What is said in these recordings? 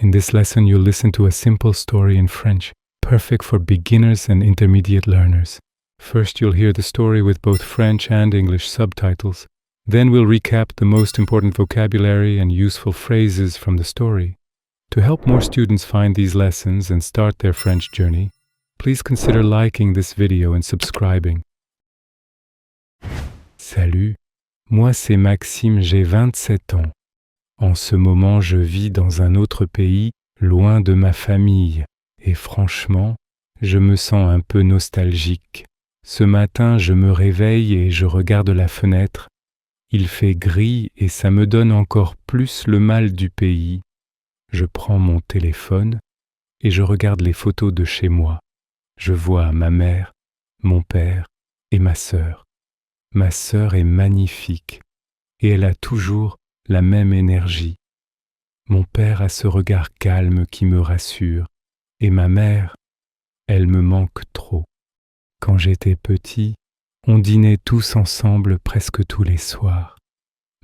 In this lesson, you'll listen to a simple story in French, perfect for beginners and intermediate learners. First, you'll hear the story with both French and English subtitles. Then we'll recap the most important vocabulary and useful phrases from the story. To help more students find these lessons and start their French journey, please consider liking this video and subscribing. Salut, moi c'est Maxime, j'ai 27 ans. En ce moment, je vis dans un autre pays, loin de ma famille, et franchement, je me sens un peu nostalgique. Ce matin, je me réveille et je regarde la fenêtre. Il fait gris et ça me donne encore plus le mal du pays. Je prends mon téléphone et je regarde les photos de chez moi. Je vois ma mère, mon père et ma sœur. Ma sœur est magnifique et elle a toujours la même énergie. Mon père a ce regard calme qui me rassure et ma mère, elle me manque trop. Quand j'étais petit, on dînait tous ensemble presque tous les soirs.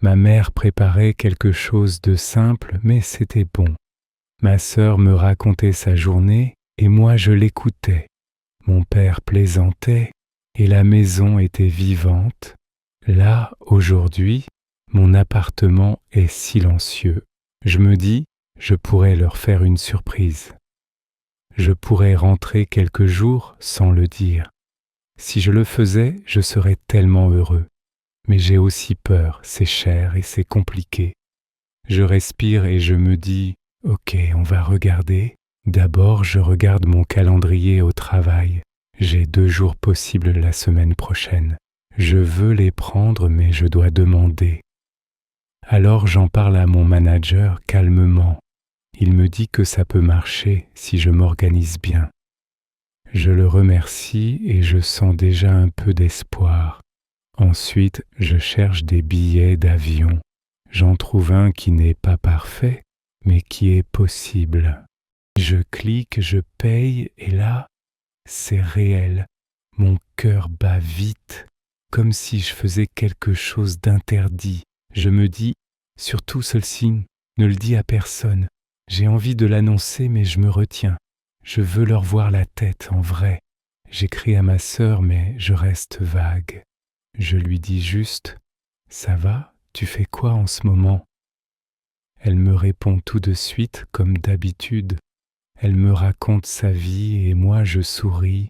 Ma mère préparait quelque chose de simple, mais c'était bon. Ma sœur me racontait sa journée et moi je l'écoutais. Mon père plaisantait et la maison était vivante. Là, aujourd'hui, mon appartement est silencieux. Je me dis, je pourrais leur faire une surprise. Je pourrais rentrer quelques jours sans le dire. Si je le faisais, je serais tellement heureux. Mais j'ai aussi peur, c'est cher et c'est compliqué. Je respire et je me dis, ok, on va regarder. D'abord, je regarde mon calendrier au travail. J'ai 2 jours possibles la semaine prochaine. Je veux les prendre, mais je dois demander. Alors j'en parle à mon manager calmement. Il me dit que ça peut marcher si je m'organise bien. Je le remercie et je sens déjà un peu d'espoir. Ensuite, je cherche des billets d'avion. J'en trouve un qui n'est pas parfait, mais qui est possible. Je clique, je paye et là, c'est réel. Mon cœur bat vite, comme si je faisais quelque chose d'interdit. Je me dis, surtout celle-ci, ne le dis à personne. J'ai envie de l'annoncer, mais je me retiens. Je veux leur voir la tête en vrai. J'écris à ma sœur, mais je reste vague. Je lui dis juste, « Ça va? Tu fais quoi en ce moment ?» Elle me répond tout de suite, comme d'habitude. Elle me raconte sa vie et moi je souris.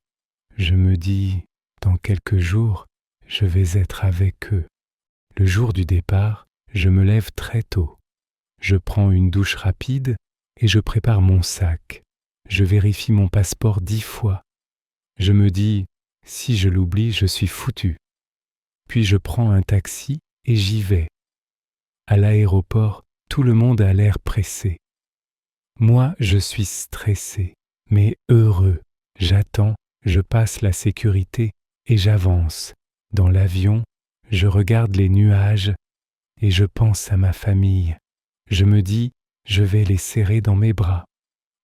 Je me dis, dans quelques jours, je vais être avec eux. Le jour du départ, je me lève très tôt. Je prends une douche rapide et je prépare mon sac. Je vérifie mon passeport 10 fois. Je me dis, si je l'oublie, je suis foutu. Puis je prends un taxi et j'y vais. À l'aéroport, tout le monde a l'air pressé. Moi, je suis stressé, mais heureux. J'attends, je passe la sécurité et j'avance. Dans l'avion, je regarde les nuages et je pense à ma famille. Je me dis, je vais les serrer dans mes bras.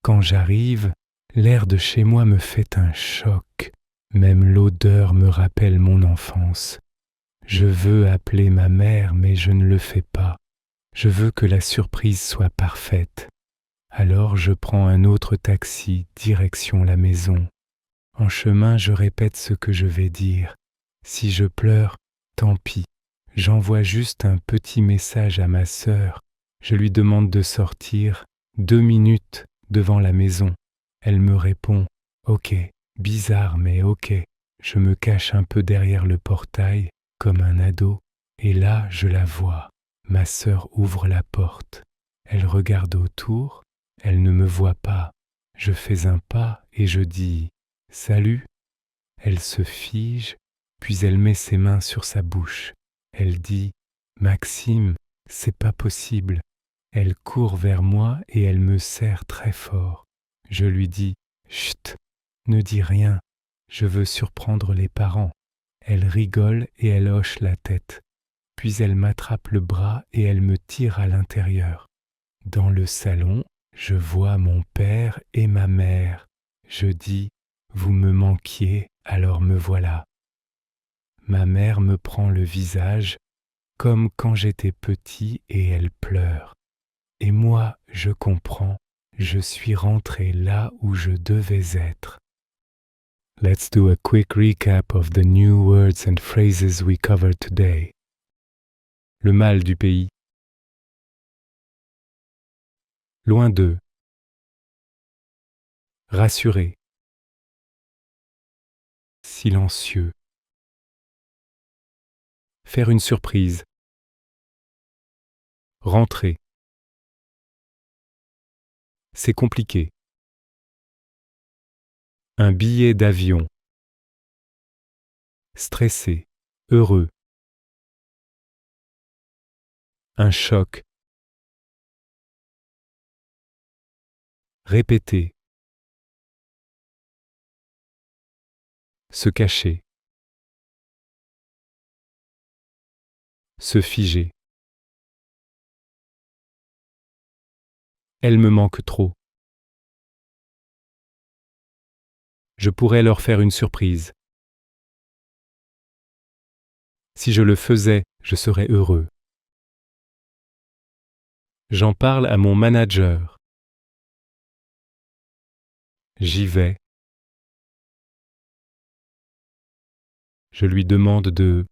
Quand j'arrive, l'air de chez moi me fait un choc. Même l'odeur me rappelle mon enfance. Je veux appeler ma mère, mais je ne le fais pas. Je veux que la surprise soit parfaite. Alors je prends un autre taxi, direction la maison. En chemin, je répète ce que je vais dire. Si je pleure, tant pis. J'envoie juste un petit message à ma sœur. Je lui demande de sortir 2 minutes devant la maison. Elle me répond « Ok, bizarre mais ok ». Je me cache un peu derrière le portail, comme un ado, et là je la vois. Ma sœur ouvre la porte. Elle regarde autour, elle ne me voit pas. Je fais un pas et je dis « Salut ». Elle se fige, puis elle met ses mains sur sa bouche. Elle dit « Maxime, c'est pas possible ». Elle court vers moi et elle me serre très fort. Je lui dis « Chut, ne dis rien, je veux surprendre les parents ». Elle rigole et elle hoche la tête. Puis elle m'attrape le bras et elle me tire à l'intérieur. Dans le salon, je vois mon père et ma mère. Je dis « Vous me manquiez, alors me voilà ». Ma mère me prend le visage comme quand j'étais petit et elle pleure. Et moi, je comprends, Je suis rentré là où je devais être. Let's do a quick recap of the new words and phrases we covered today. Le mal du pays. Loin d'eux. Rassuré. Silencieux. Faire une surprise. Rentrer. C'est compliqué. Un billet d'avion. Stressé. Heureux. Un choc. Répéter. Se cacher. Se figer. Elle me manque trop. Je pourrais leur faire une surprise. Si je le faisais, je serais heureux. J'en parle à mon manager. J'y vais. Je lui demande de